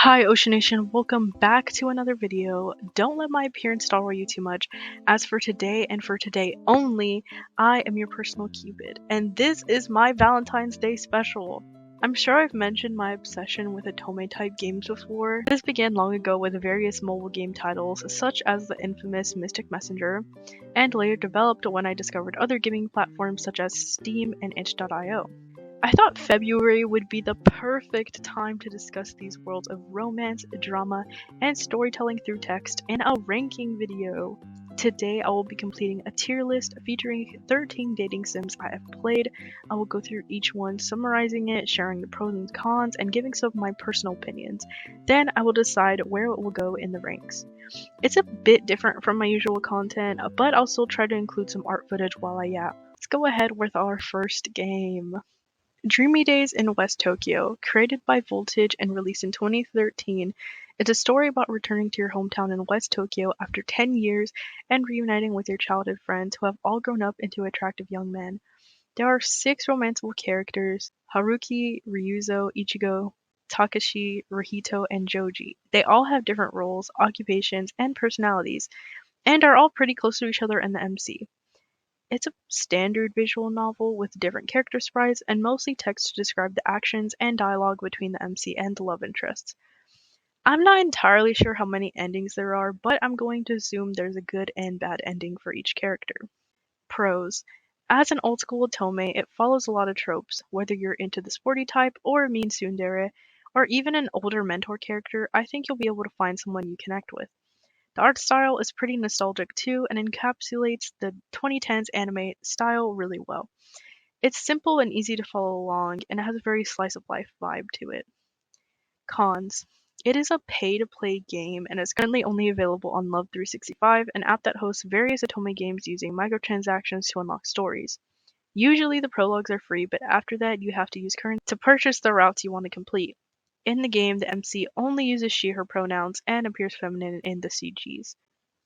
Hi Ocean Nation, welcome back to another video. Don't let my appearance startle you too much. As for today and for today only, I am your personal cupid, and this is my Valentine's Day special. I'm sure I've mentioned my obsession with otome type games before. This began long ago with various mobile game titles such as the infamous Mystic Messenger, and later developed when I discovered other gaming platforms such as Steam and itch.io. I thought February would be the perfect time to discuss these worlds of romance, drama, and storytelling through text in a ranking video. Today I will be completing a tier list featuring 13 dating sims I have played. I will go through each one, summarizing it, sharing the pros and cons, and giving some of my personal opinions. Then I will decide where it will go in the ranks. It's a bit different from my usual content, but I'll still try to include some art footage while I yap. Let's go ahead with our first game. Dreamy Days in West Tokyo, created by Voltage and released in 2013, it's a story about returning to your hometown in West Tokyo after 10 years and reuniting with your childhood friends who have all grown up into attractive young men. There are 6 romanceable characters: Haruki, Ryuzo, Ichigo, Takashi, Rahito, and Joji. They all have different roles, occupations, and personalities, and are all pretty close to each other in the MC. It's a standard visual novel with different character sprites and mostly text to describe the actions and dialogue between the MC and the love interests. I'm not entirely sure how many endings there are, but I'm going to assume there's a good and bad ending for each character. Pros. As an old school otome, it follows a lot of tropes, whether you're into the sporty type or a mean tsundere, or even an older mentor character. I think you'll be able to find someone you connect with. The art style is pretty nostalgic too and encapsulates the 2010s anime style really well. It's simple and easy to follow along, and it has a very slice of life vibe to it. Cons. It is a pay-to-play game and is currently only available on Love365, an app that hosts various otome games using microtransactions to unlock stories. Usually the prologues are free, but after that you have to use currency to purchase the routes you want to complete. In the game, the MC only uses she/her pronouns and appears feminine in the CGs.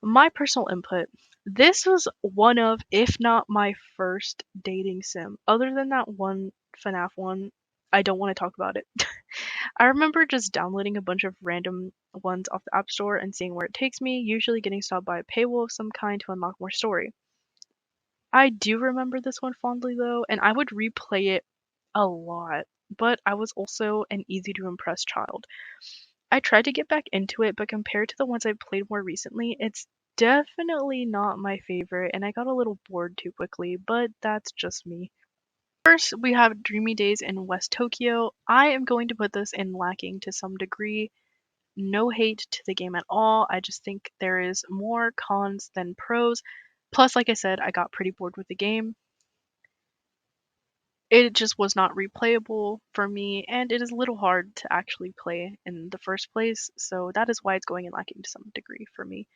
My personal input. This was one of, if not my first dating sim. Other than that one FNAF one, I don't want to talk about it. I remember just downloading a bunch of random ones off the App Store and seeing where it takes me, usually getting stopped by a paywall of some kind to unlock more story. I do remember this one fondly though, and I would replay it a lot, but I was also an easy to impress child. I tried to get back into it, but compared to the ones I've played more recently, it's definitely not my favorite, and I got a little bored too quickly, but that's just me. First, we have Dreamy Days in West Tokyo. I am going to put this in lacking to some degree. No hate to the game at all. I just think there is more cons than pros. Plus, like I said, I got pretty bored with the game. It just was not replayable for me, and it is a little hard to actually play in the first place, so that is why it's going in lacking to some degree for me.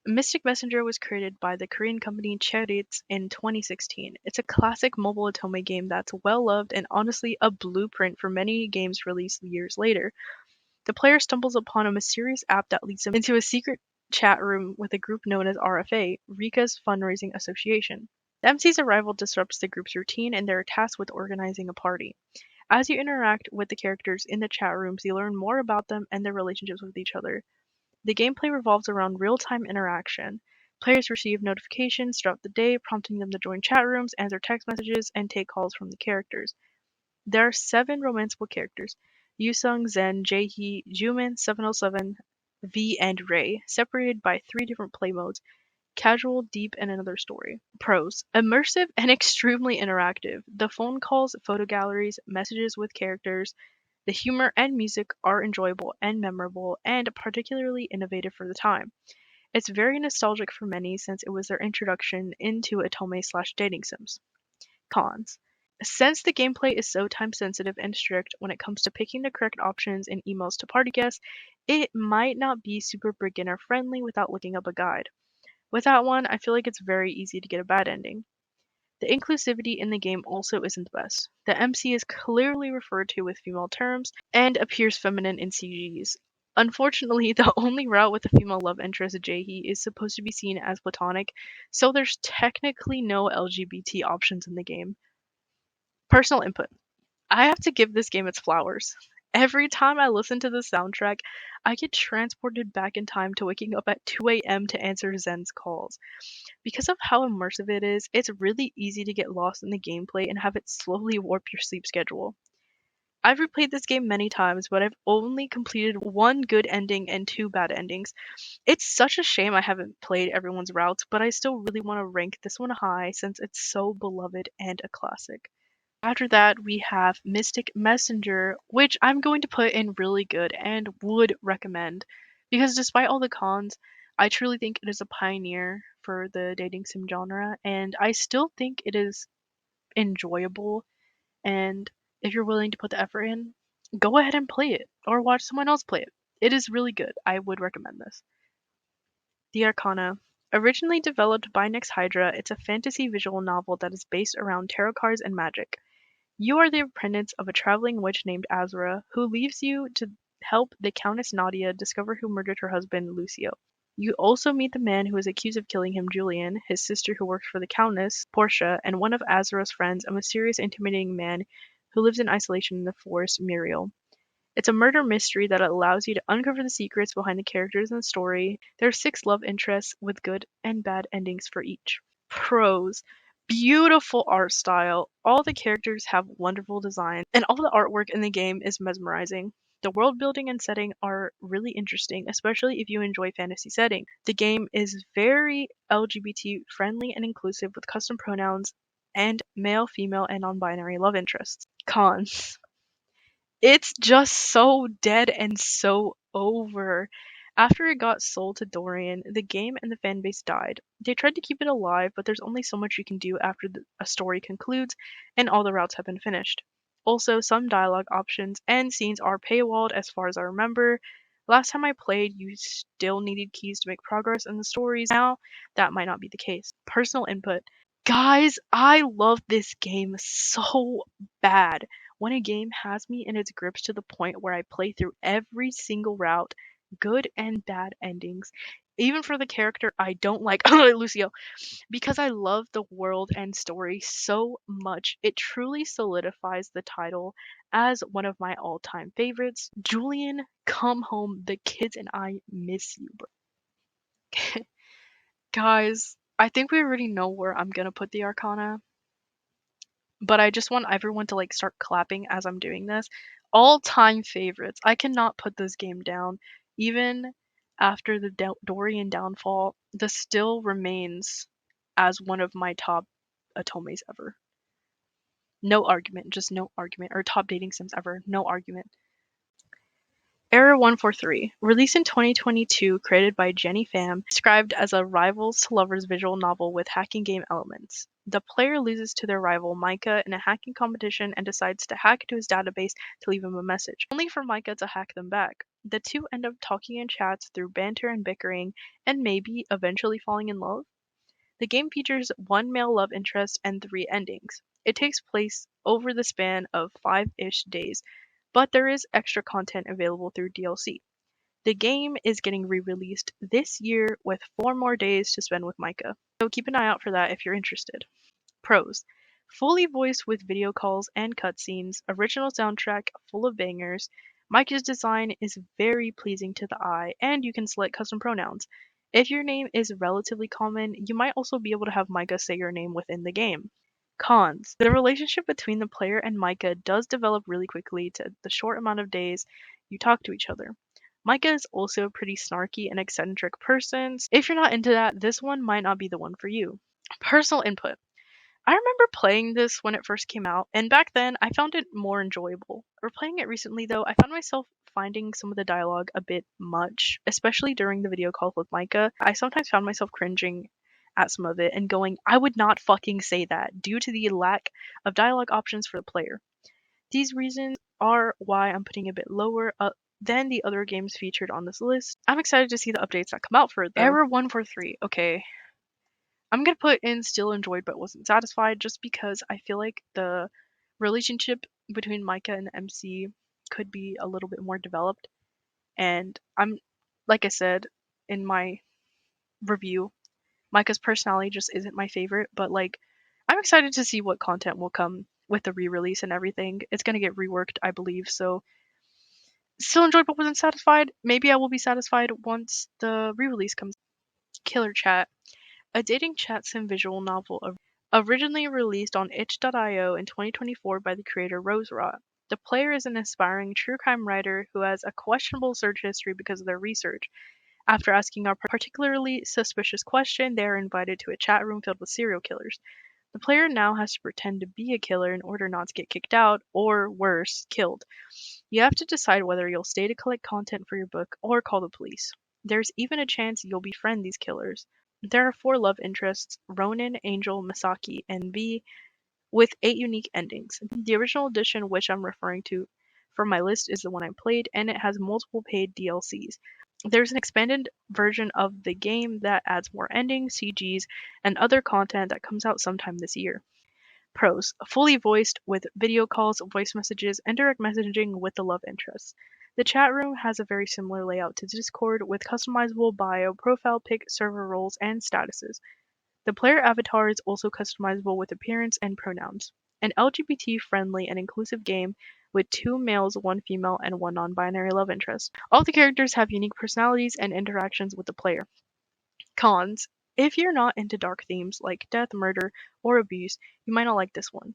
Mystic Messenger was created by the Korean company Cheritz in 2016. It's a classic mobile otome game that's well loved and honestly a blueprint for many games released years later. The player stumbles upon a mysterious app that leads him into a secret chat room with a group known as RFA, Rika's Fundraising Association. The MC's arrival disrupts the group's routine and they're tasked with organizing a party. As you interact with the characters in the chat rooms, you learn more about them and their relationships with each other. The gameplay revolves around real-time interaction. Players receive notifications throughout the day, prompting them to join chat rooms, answer text messages, and take calls from the characters. There are 7 romanceable characters: Yusung, Zen, Jaehee, Jumin, 707, V, and Ray, separated by 3 different play modes: casual, deep, and another story. Pros. Immersive and extremely interactive. The phone calls, photo galleries, messages with characters, the humor and music are enjoyable and memorable, and particularly innovative for the time. It's very nostalgic for many since it was their introduction into otome/dating sims. Cons. Since the gameplay is so time sensitive and strict when it comes to picking the correct options in emails to party guests, it might not be super beginner friendly without looking up a guide. With that one, I feel like it's very easy to get a bad ending. The inclusivity in the game also isn't the best. The MC is clearly referred to with female terms and appears feminine in CGs. Unfortunately, the only route with the female love interest, Jaehee, is supposed to be seen as platonic, so there's technically no LGBT options in the game. Personal input. I have to give this game its flowers. Every time I listen to the soundtrack, I get transported back in time to waking up at 2 a.m. to answer Zen's calls. Because of how immersive it is, it's really easy to get lost in the gameplay and have it slowly warp your sleep schedule. I've replayed this game many times, but I've only completed one good ending and two bad endings. It's such a shame I haven't played everyone's routes, but I still really want to rank this one high since it's so beloved and a classic. After that, we have Mystic Messenger, which I'm going to put in really good and would recommend. Because despite all the cons, I truly think it is a pioneer for the dating sim genre, and I still think it is enjoyable. And if you're willing to put the effort in, go ahead and play it, or watch someone else play it. It is really good. I would recommend this. The Arcana. Originally developed by Nyx Hydra, it's a fantasy visual novel that is based around tarot cards and magic. You are the apprentice of a traveling witch named Azra, who leaves you to help the Countess Nadia discover who murdered her husband, Lucio. You also meet the man who is accused of killing him, Julian, his sister who works for the Countess, Portia, and one of Azra's friends, a mysterious, intimidating man who lives in isolation in the forest, Muriel. It's a murder mystery that allows you to uncover the secrets behind the characters in the story. There are 6 love interests with good and bad endings for each. Pros. Beautiful art style. All the characters have wonderful designs, and all the artwork in the game is mesmerizing. The world building and setting are really interesting, especially if you enjoy fantasy setting. The game is very LGBT friendly and inclusive with custom pronouns and male, female, and non binary love interests. Cons. It's just so dead and so over. After it got sold to Dorian, the game and the fanbase died. They tried to keep it alive, but there's only so much you can do after a story concludes and all the routes have been finished. Also, some dialogue options and scenes are paywalled as far as I remember. Last time I played, you still needed keys to make progress in the stories. Now, that might not be the case. Personal input. Guys, I love this game so bad. When a game has me in its grips to the point where I play through every single route, good and bad endings, even for the character I don't like, Lucio, because I love the world and story so much, it truly solidifies the title as one of my all time favorites. Julian, come home. The kids and I miss you, bro. Guys, I think we already know where I'm gonna put the Arcana, but I just want everyone to like start clapping as I'm doing this. All time favorites. I cannot put this game down. Even after the Dorian downfall, this still remains as one of my top Otomes ever. No argument, just no argument. Or top dating sims ever, no argument. Error 143, released in 2022, created by Jenny Pham, described as a rivals to lovers visual novel with hacking game elements. The player loses to their rival Micah in a hacking competition and decides to hack into his database to leave him a message, only for Micah to hack them back. The two end up talking in chats through banter and bickering, and maybe eventually falling in love. The game features one male love interest and 3 endings. It takes place over the span of 5-ish days, but there is extra content available through DLC. The game is getting re-released this year with 4 more days to spend with Micah, so keep an eye out for that if you're interested. Pros. Fully voiced with video calls and cutscenes, original soundtrack full of bangers, Micah's design is very pleasing to the eye, and you can select custom pronouns. If your name is relatively common, you might also be able to have Micah say your name within the game. Cons. The relationship between the player and Micah does develop really quickly to the short amount of days you talk to each other. Micah is also a pretty snarky and eccentric person. So if you're not into that, this one might not be the one for you. Personal input. I remember playing this when it first came out, and back then I found it more enjoyable. Replaying it recently, though, I found myself finding some of the dialogue a bit much, especially during the video calls with Micah. I sometimes found myself cringing at some of it and going, I would not fucking say that, due to the lack of dialogue options for the player. These reasons are why I'm putting it a bit lower than the other games featured on this list. I'm excited to see the updates that come out for it, though. Error 143. Okay, I'm gonna put in still enjoyed but wasn't satisfied just because I feel like the relationship between Micah and MC could be a little bit more developed. And I'm, like I said in my review, Micah's personality just isn't my favorite, but like I'm excited to see what content will come with the re-release and everything. It's gonna get reworked, I believe, so Still enjoyed but wasn't satisfied? Maybe I will be satisfied once the re-release comes. Killerchat, a dating chat sim visual novel originally released on itch.io in 2024 by the creator Roserot. The player is an aspiring true crime writer who has a questionable search history because of their research. After asking a particularly suspicious question, they are invited to a chat room filled with serial killers. The player now has to pretend to be a killer in order not to get kicked out, or worse, killed. You have to decide whether you'll stay to collect content for your book or call the police. There's even a chance you'll befriend these killers. There are 4 love interests: Ronin, Angel, Misaki, and V, with 8 unique endings. The original edition, which I'm referring to from my list, is the one I played, and it has multiple paid DLCs. There's an expanded version of the game that adds more endings, CGs, and other content that comes out sometime this year. Pros: fully voiced with video calls, voice messages, and direct messaging with the love interests. The chat room has a very similar layout to Discord, with customizable bio, profile pic, server roles, and statuses. The player avatar is also customizable with appearance and pronouns. An LGBT-friendly and inclusive game with 2 males, 1 female, and 1 non-binary love interest. All the characters have unique personalities and interactions with the player. Cons: if you're not into dark themes like death, murder, or abuse, you might not like this one.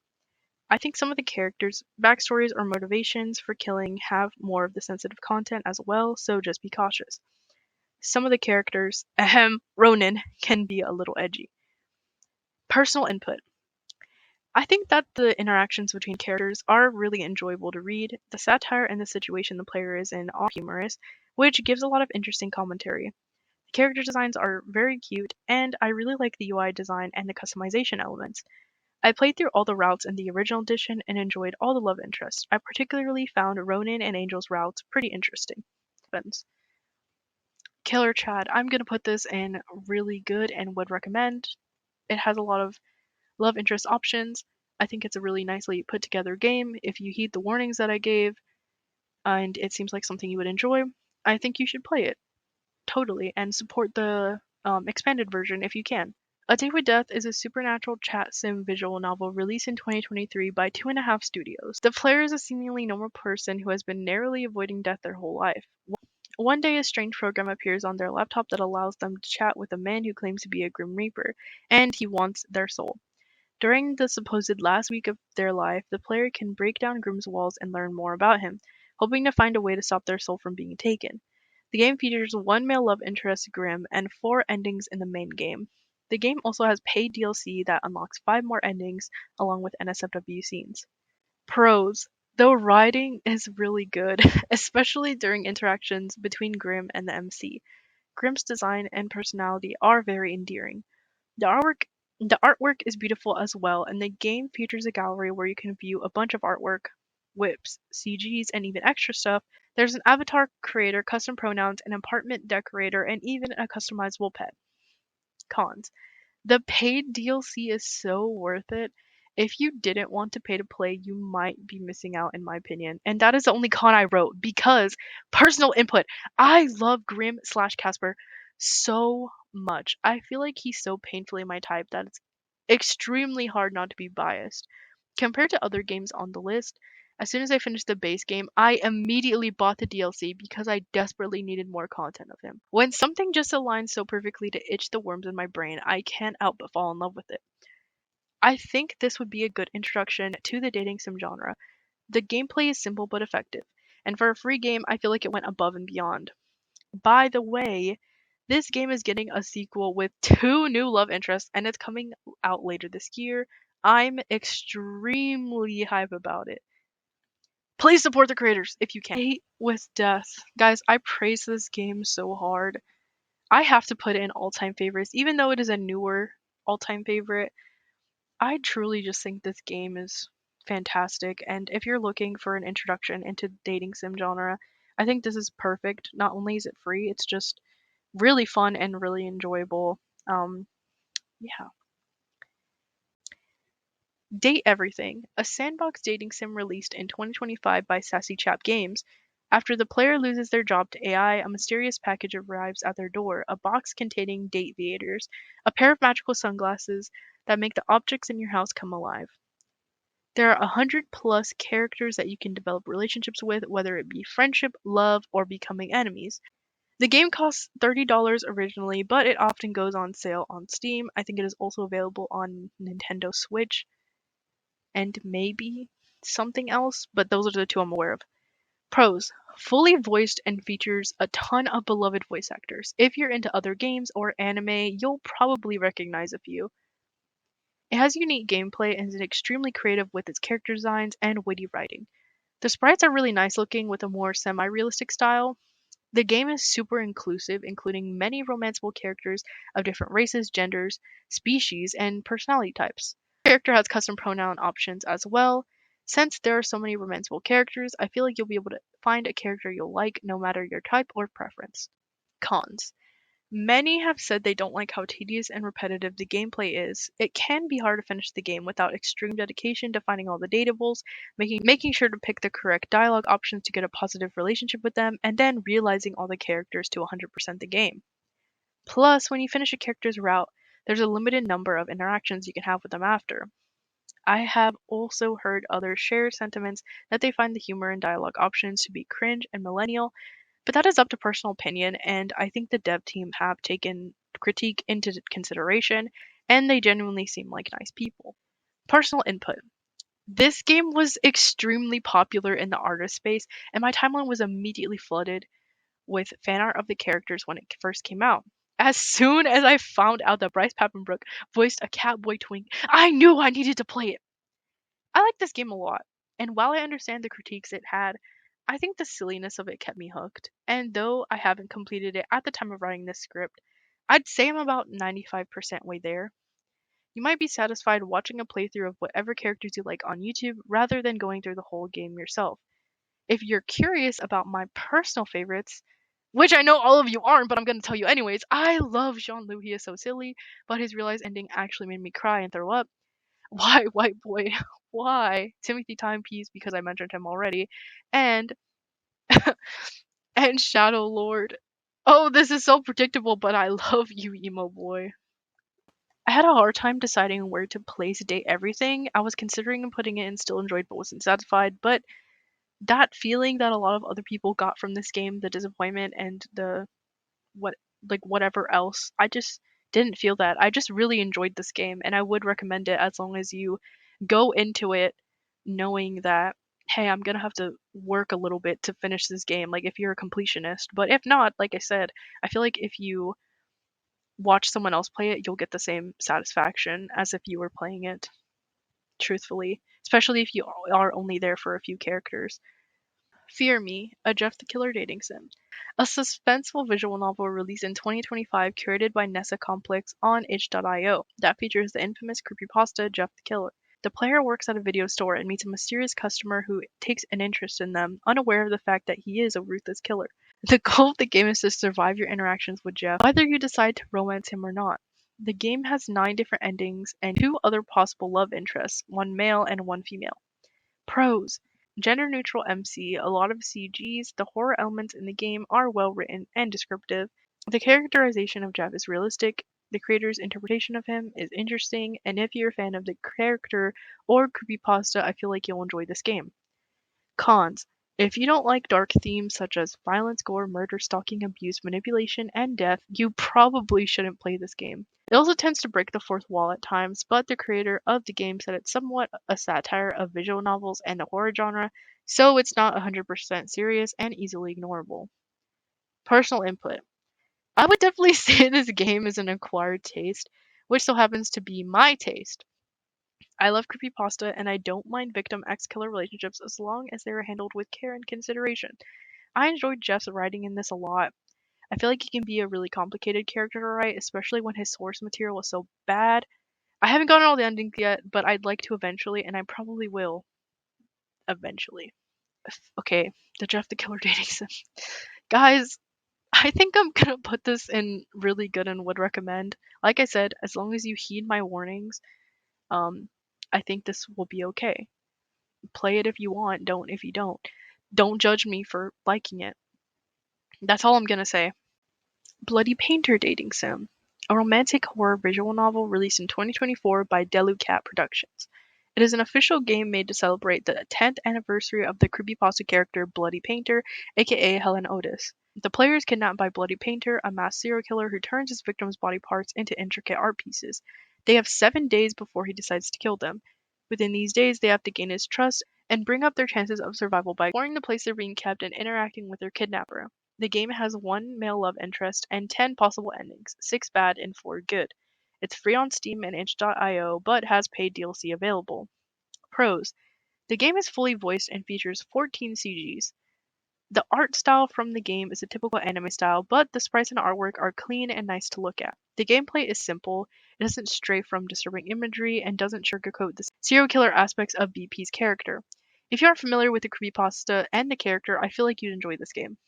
I think some of the characters' backstories or motivations for killing have more of the sensitive content as well, so just be cautious. Some of the characters, Ronin, can be a little edgy. Personal input: I think that the interactions between characters are really enjoyable to read. The satire and the situation the player is in are humorous, which gives a lot of interesting commentary. The character designs are very cute, and I really like the UI design and the customization elements. I played through all the routes in the original edition and enjoyed all the love interests. I particularly found Ronin and Angel's routes pretty interesting. Killerchat, I'm gonna put this in really good and would recommend. It has a lot of love interest options. I think it's a really nicely put together game. If you heed the warnings that I gave, and it seems like something you would enjoy, I think you should play it totally and support the expanded version if you can. A Day with Death is a supernatural chat sim visual novel released in 2023 by Two and a Half Studios. The player is a seemingly normal person who has been narrowly avoiding death their whole life. One day, a strange program appears on their laptop that allows them to chat with a man who claims to be a Grim Reaper, and he wants their soul. During the supposed last week of their life, the player can break down Grimm's walls and learn more about him, hoping to find a way to stop their soul from being taken. The game features 1 male love interest, Grimm, and 4 endings in the main game. The game also has paid DLC that unlocks 5 more endings, along with NSFW scenes. Pros: the writing is really good, especially during interactions between Grimm and the MC. Grimm's design and personality are very endearing. The artwork is beautiful as well, and the game features a gallery where you can view a bunch of artwork, whips, CGs, and even extra stuff. There's an avatar creator, custom pronouns, an apartment decorator, and even a customizable pet. Cons: the paid DLC is so worth it. If you didn't want to pay to play, you might be missing out, in my opinion. And that is the only con I wrote because personal input. I love Grim slash Casper so much. I feel like he's so painfully my type that it's extremely hard not to be biased. Compared to other games on the list, as soon as I finished the base game, I immediately bought the DLC because I desperately needed more content of him. When something just aligns so perfectly to itch the worms in my brain, I can't help but fall in love with it. I think this would be a good introduction to the dating sim genre. The gameplay is simple but effective, and for a free game, I feel like it went above and beyond. By the way, this game is getting a sequel with 2 new love interests, and it's coming out later this year. I'm extremely hype about it. Please support the creators if you can. Hate with Death. Guys, I praise this game so hard. I have to put it in all-time favorites, even though it is a newer all-time favorite. I truly just think this game is fantastic, and if you're looking for an introduction into dating sim genre, I think this is perfect. Not only is it free, it's just really fun and really enjoyable. Yeah. Date Everything, a sandbox dating sim released in 2025 by Sassy Chap Games. After the player loses their job to AI, a mysterious package arrives at their door, a box containing date aviators, a pair of magical sunglasses that make the objects in your house come alive. There are 100+ characters that you can develop relationships with, whether it be friendship, love, or becoming enemies. The game costs $30 originally, but it often goes on sale on Steam. I think it is also available on Nintendo Switch and maybe something else, but those are the two I'm aware of. Pros: fully voiced and features a ton of beloved voice actors. If you're into other games or anime, you'll probably recognize a few. It has unique gameplay and is extremely creative with its character designs and witty writing. The sprites are really nice looking with a more semi-realistic style. The game is super inclusive, including many romanceable characters of different races, genders, species, and personality types. Each character has custom pronoun options as well. Since there are so many romanceable characters, I feel like you'll be able to find a character you'll like no matter your type or preference. Cons: many have said they don't like how tedious and repetitive the gameplay is. It can be hard to finish the game without extreme dedication to finding all the datables, making sure to pick the correct dialogue options to get a positive relationship with them, and then realizing all the characters to 100% the game. Plus, when you finish a character's route, there's a limited number of interactions you can have with them after. I have also heard others share sentiments that they find the humor and dialogue options to be cringe and millennial, but that is up to personal opinion, and I think the dev team have taken critique into consideration, and they genuinely seem like nice people. Personal input. This game was extremely popular in the artist space, and my timeline was immediately flooded with fan art of the characters when it first came out. As soon as I found out that Bryce Papenbrook voiced a Catboy Twink, I knew I needed to play it. I like this game a lot, and while I understand the critiques it had, I think the silliness of it kept me hooked. And though I haven't completed it at the time of writing this script, I'd say I'm about 95% way there. You might be satisfied watching a playthrough of whatever characters you like on YouTube rather than going through the whole game yourself. If you're curious about my personal favorites, which I know all of you aren't, but I'm going to tell you anyways, I love Jean-Loup. He is so silly, but his realized ending actually made me cry and throw up. Why, white boy? Why? Timothy Timepiece, because I mentioned him already, and and Shadow Lord. Oh, this is so predictable, but I love you, emo boy. I had a hard time deciding where to place Date Everything. I was considering putting it in Still Enjoyed but wasn't satisfied, but that feeling that a lot of other people got from this game, the disappointment and the what whatever else, I just didn't feel that. I just really enjoyed this game and I would recommend it as long as you go into it knowing that hey, I'm going to have to work a little bit to finish this game like if you're a completionist. But if not, like I said, I feel like if you watch someone else play it, you'll get the same satisfaction as if you were playing it truthfully, especially if you are only there for a few characters. Fear Me, a Jeff the Killer dating sim. A suspenseful visual novel released in 2025 curated by Nessa Complex on itch.io that features the infamous creepypasta Jeff the Killer. The player works at a video store and meets a mysterious customer who takes an interest in them, unaware of the fact that he is a ruthless killer. The goal of the game is to survive your interactions with Jeff, whether you decide to romance him or not. The game has 9 different endings and 2 other possible love interests, one male and one female. Pros: gender neutral MC, a lot of CGs, the horror elements in the game are well written and descriptive. The characterization of Jeff is realistic, the creator's interpretation of him is interesting, and if you're a fan of the character or creepypasta, I feel like you'll enjoy this game. Cons: if you don't like dark themes such as violence, gore, murder, stalking, abuse, manipulation, and death, you probably shouldn't play this game. It also tends to break the fourth wall at times, but the creator of the game said it's somewhat a satire of visual novels and the horror genre, so it's not 100% serious and easily ignorable. Personal input: I would definitely say this game is an acquired taste, which so happens to be my taste. I love creepypasta and I don't mind victim X killer relationships as long as they are handled with care and consideration. I enjoyed Jeff's writing in this a lot. I feel like he can be a really complicated character to write, especially when his source material was so bad. I haven't gotten all the endings yet, but I'd like to eventually, and I probably will eventually. Okay, the Jeff the Killer dating sim. Guys, I think I'm gonna put this in really good and would recommend. Like I said, as long as you heed my warnings, um, I think this will be okay. Play it if you want, don't if you don't. Don't judge me for liking it. That's all I'm gonna say. Bloody Painter Dating Sim, a romantic horror visual novel released in 2024 by Cat Productions. It is an official game made to celebrate the 10th anniversary of the creepypasta character Bloody Painter, aka Helen Otis. The player is kidnapped by Bloody Painter, a mass serial killer who turns his victims' body parts into intricate art pieces. They have 7 days before he decides to kill them. Within these days, they have to gain his trust and bring up their chances of survival by exploring the place they're being kept and interacting with their kidnapper. The game has 1 male love interest and 10 possible endings, 6 bad and 4 good. It's free on Steam and itch.io, but has paid DLC available. Pros: the game is fully voiced and features 14 CGs. The art style from the game is a typical anime style, but the sprites and artwork are clean and nice to look at. The gameplay is simple, it doesn't stray from disturbing imagery, and doesn't sugarcoat the serial killer aspects of BP's character. If you aren't familiar with the creepypasta and the character, I feel like you'd enjoy this game.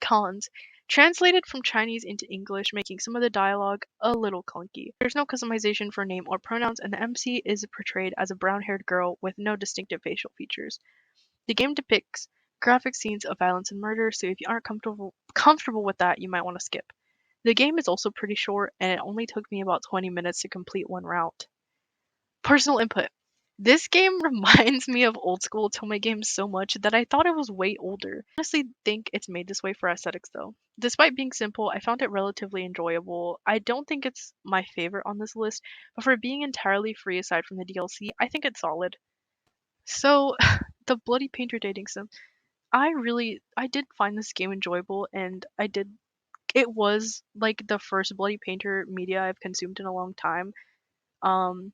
Cons: translated from Chinese into English, making some of the dialogue a little clunky. There's no customization for name or pronouns, and the MC is portrayed as a brown-haired girl with no distinctive facial features. The game depicts graphic scenes of violence and murder, so if you aren't comfortable with that, you might want to skip. The game is also pretty short, and it only took me about 20 minutes to complete one route. Personal input. This game reminds me of old school Tome games so much that I thought it was way older. I honestly think it's made this way for aesthetics though. Despite being simple, I found it relatively enjoyable. I don't think it's my favorite on this list, but for being entirely free aside from the DLC, I think it's solid. So, the Bloody Painter dating sim. I did find this game enjoyable, and it was like the first Bloody Painter media I've consumed in a long time. Um,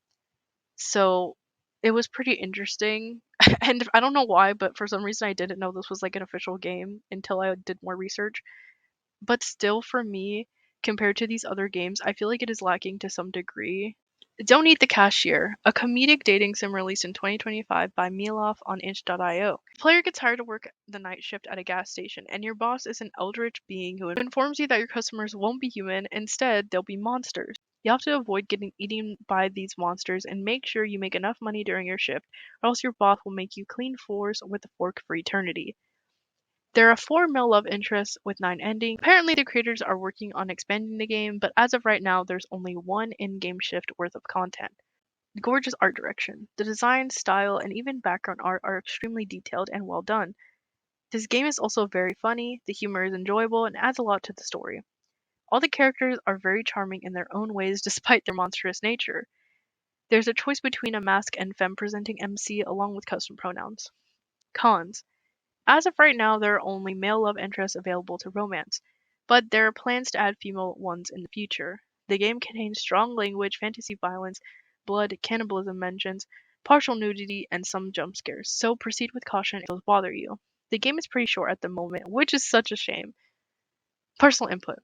so it was pretty interesting. And I don't know why, but for some reason I didn't know this was like an official game until I did more research. But still, for me, compared to these other games, I feel like it is lacking to some degree. Don't Eat the Cashier, a comedic dating sim released in 2025 by Miloff on itch.io. The player gets hired to work the night shift at a gas station, and your boss is an eldritch being who informs you that your customers won't be human, instead they'll be monsters. You have to avoid getting eaten by these monsters and make sure you make enough money during your shift, or else your boss will make you clean floors with a fork for eternity. There are 4 male love interests with 9 endings. Apparently the creators are working on expanding the game, but as of right now there's only 1 in-game shift worth of content. Gorgeous art direction. The design, style, and even background art are extremely detailed and well done. This game is also very funny, the humor is enjoyable, and adds a lot to the story. All the characters are very charming in their own ways despite their monstrous nature. There's a choice between a mask and femme presenting MC along with custom pronouns. Cons. As of right now, there are only male love interests available to romance, but there are plans to add female ones in the future. The game contains strong language, fantasy violence, blood, cannibalism mentions, partial nudity, and some jump scares, so proceed with caution if those bother you. The game is pretty short at the moment, which is such a shame. Personal input.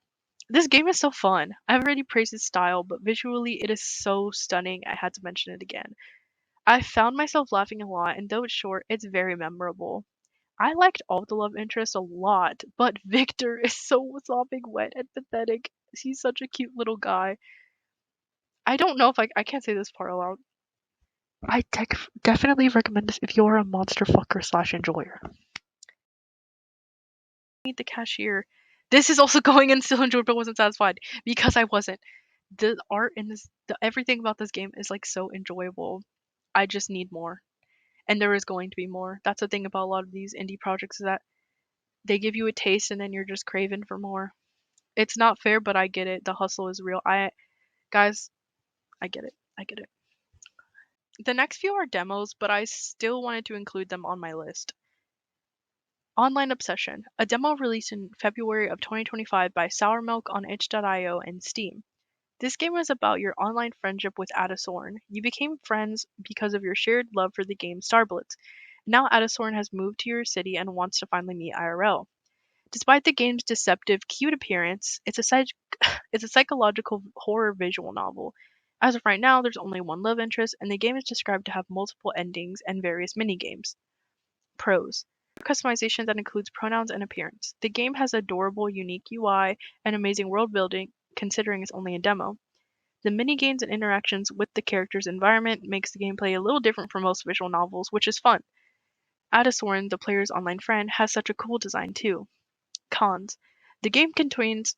This game is so fun. I've already praised its style, but visually it is so stunning I had to mention it again. I found myself laughing a lot, and though it's short, it's very memorable. I liked all the love interests a lot, but Victor is so sobbing wet and pathetic. He's such a cute little guy. I don't know if I can't say this part aloud. Definitely recommend this if you're a monster fucker slash enjoyer. Eat the Cashier. This is also going and still enjoyed but wasn't satisfied because I wasn't. The art in everything about this game is like so enjoyable. I just need more. And there is going to be more. That's the thing about a lot of these indie projects is that they give you a taste and then you're just craving for more. It's not fair, but I get it. The hustle is real. Guys, I get it. I get it. The next few are demos, but I still wanted to include them on my list. Online Obsession, a demo released in February of 2025 by Sourmilk on itch.io and Steam. This game was about your online friendship with Adasorn. You became friends because of your shared love for the game Starblitz. Now Adasorn has moved to your city and wants to finally meet IRL. Despite the game's deceptive, cute appearance, it's a psychological horror visual novel. As of right now, there's only 1 love interest, and the game is described to have multiple endings and various minigames. Pros. Customization that includes pronouns and appearance. The game has adorable, unique UI and amazing world building, considering it's only a demo. The minigames and interactions with the character's environment makes the gameplay a little different from most visual novels, which is fun. Adasorn, the player's online friend, has such a cool design too. Cons. The game contains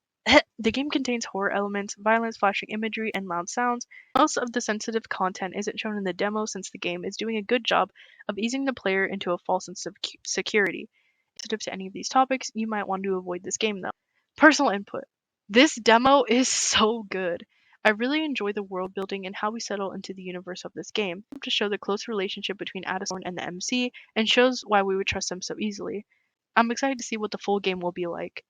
The game contains horror elements, violence, flashing imagery, and loud sounds. Most of the sensitive content isn't shown in the demo since the game is doing a good job of easing the player into a false sense of security. If you're sensitive to any of these topics, you might want to avoid this game though. Personal input. This demo is so good. I really enjoy the world building and how we settle into the universe of this game. To show the close relationship between Addison and the MC and shows why we would trust them so easily. I'm excited to see what the full game will be like.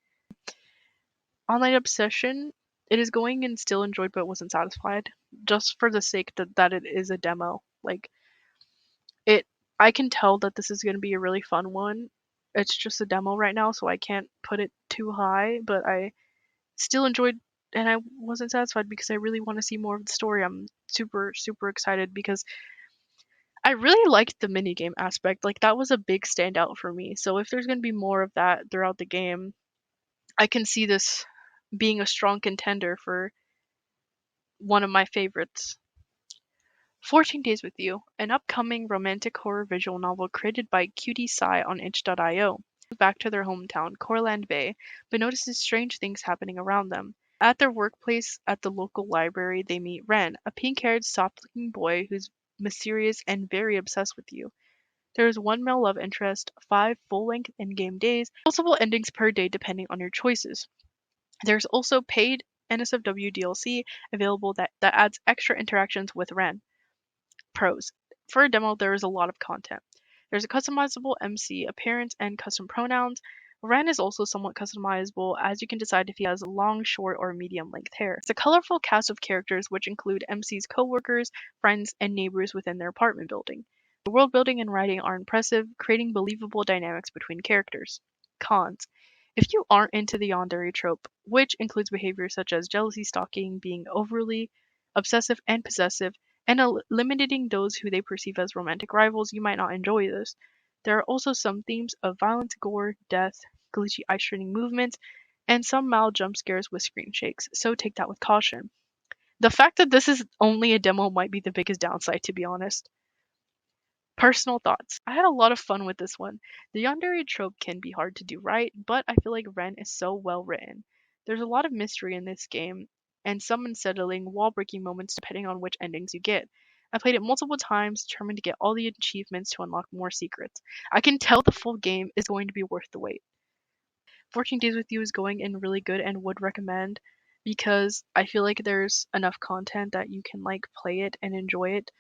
Online Obsession, it is going and still enjoyed but wasn't satisfied. Just for the sake that it is a demo. Like it I can tell that this is gonna be a really fun one. It's just a demo right now, so I can't put it too high, but I still enjoyed and I wasn't satisfied because I really want to see more of the story. I'm super, super excited because I really liked the minigame aspect. Like that was a big standout for me. So if there's gonna be more of that throughout the game, I can see this being a strong contender for one of my favorites. 14 Days with You, an upcoming romantic horror visual novel created by Cutie Sai on itch.io. Back to their hometown, Corland Bay, but notices strange things happening around them. At their workplace at the local library, they meet Ren, a pink-haired, soft-looking boy who's mysterious and very obsessed with you. There is one male love interest, 5 full-length in-game days, multiple endings per day depending on your choices. There's also paid NSFW DLC available that adds extra interactions with Ren. Pros. For a demo, there is a lot of content. There's a customizable MC appearance and custom pronouns. Ren is also somewhat customizable as you can decide if he has long, short, or medium length hair. It's a colorful cast of characters which include MC's co-workers, friends, and neighbors within their apartment building. The world building and writing are impressive, creating believable dynamics between characters. Cons. If you aren't into the yandere trope, which includes behaviors such as jealousy, stalking, being overly obsessive and possessive, and eliminating those who they perceive as romantic rivals, you might not enjoy this. There are also some themes of violence, gore, death, glitchy eye-straining movements, and some mild jump scares with screen shakes, so take that with caution. The fact that this is only a demo might be the biggest downside, to be honest. Personal thoughts. I had a lot of fun with this one. The yandere trope can be hard to do right, but I feel like Ren is so well written. There's a lot of mystery in this game, and some unsettling, wall-breaking moments depending on which endings you get. I played it multiple times, determined to get all the achievements to unlock more secrets. I can tell the full game is going to be worth the wait. 14 Days with You is going in really good and would recommend because I feel like there's enough content that you can like play it and enjoy it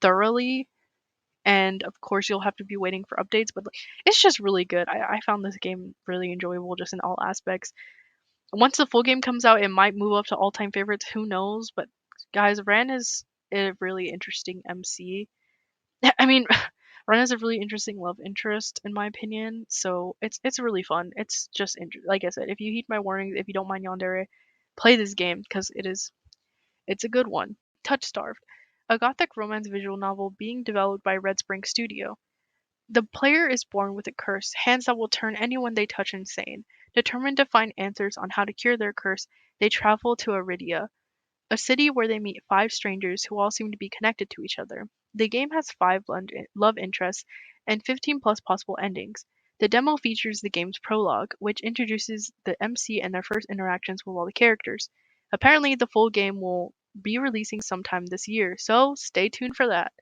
thoroughly, and of course you'll have to be waiting for updates, but like, it's just really good. I found this game really enjoyable just in all aspects. Once the full game comes out, it might move up to all-time favorites, who knows, but guys, Ren is a really interesting MC. I mean, Ren is a really interesting love interest in my opinion, so it's really fun. It's just like I said, if you heed my warnings, if you don't mind yandere, play this game because it's a good one. Touchstarved, a gothic romance visual novel being developed by Red Spring Studio. The player is born with a curse, hands that will turn anyone they touch insane. Determined to find answers on how to cure their curse, they travel to Aridia, a city where they meet 5 strangers who all seem to be connected to each other. The game has 5 love interests and 15 plus possible endings. The demo features the game's prologue, which introduces the MC and their first interactions with all the characters. Apparently, the full game will be releasing sometime this year, so stay tuned for that.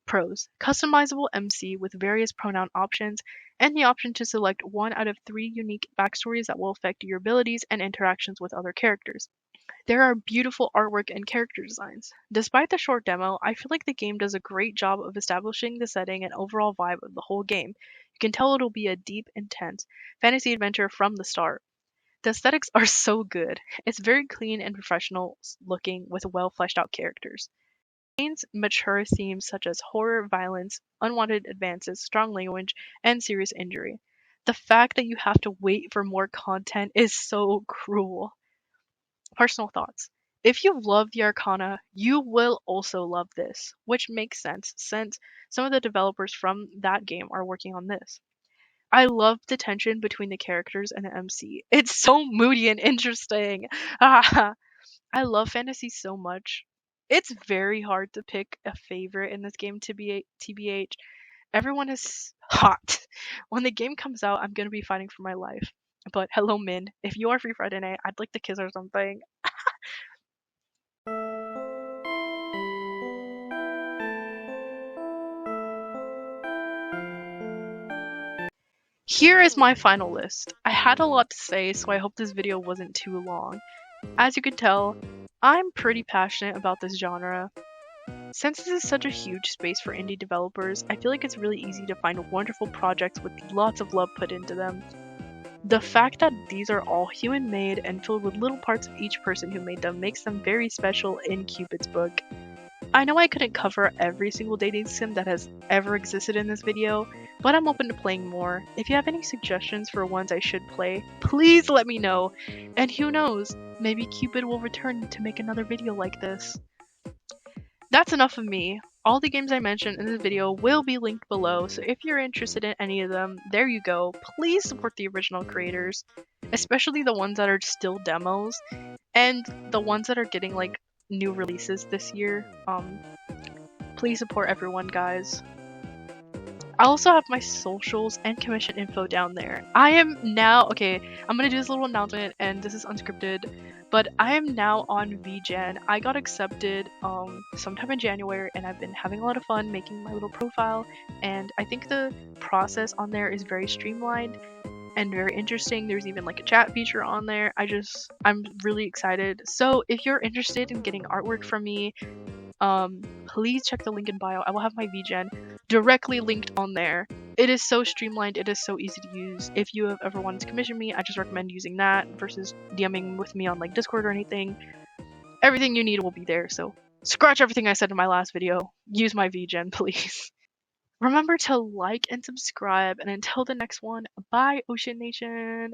Pros. Customizable MC with various pronoun options, and the option to select 1 out of 3 unique backstories that will affect your abilities and interactions with other characters. There are beautiful artwork and character designs. Despite the short demo, I feel like the game does a great job of establishing the setting and overall vibe of the whole game. You can tell it'll be a deep, intense fantasy adventure from the start. The aesthetics are so good. It's very clean and professional looking with well fleshed out characters. Contains mature themes such as horror, violence, unwanted advances, strong language, and serious injury. The fact that you have to wait for more content is so cruel. Personal thoughts. If you love the Arcana, you will also love this, which makes sense since some of the developers from that game are working on this. I love the tension between the characters and the MC. It's so moody and interesting. Ah, I love fantasy so much. It's very hard to pick a favorite in this game, TBH. Everyone is hot. When the game comes out, I'm going to be fighting for my life. But hello, Min. If you are free Friday night, I'd like to kiss or something. Here is my final list. I had a lot to say, so I hope this video wasn't too long. As you can tell, I'm pretty passionate about this genre. Since this is such a huge space for indie developers, I feel like it's really easy to find wonderful projects with lots of love put into them. The fact that these are all human made and filled with little parts of each person who made them makes them very special in Cupid's book. I know I couldn't cover every single dating sim that has ever existed in this video, but I'm open to playing more. If you have any suggestions for ones I should play, please let me know. And who knows, maybe Cupid will return to make another video like this. That's enough of me. All the games I mentioned in this video will be linked below, so if you're interested in any of them, there you go. Please support the original creators, especially the ones that are still demos, and the ones that are getting like new releases this year. Please support everyone, guys. I also have my socials and commission info down there. I am now, okay, I'm gonna do this little announcement, and this is unscripted, but I am now on VGen. I got accepted sometime in January, and I've been having a lot of fun making my little profile, and I think the process on there is very streamlined and very interesting. There's even like a chat feature on there. I'm really excited. So if you're interested in getting artwork from me, please check the link in bio. I will have my VGen directly linked on there. It is so streamlined, it is so easy to use. If you have ever wanted to commission me, I just recommend using that versus DMing with me on like Discord or anything. Everything you need will be there, so scratch everything I said in my last video. Use my VGen, please. Remember to like and subscribe, and until the next one, bye Ocean Nation!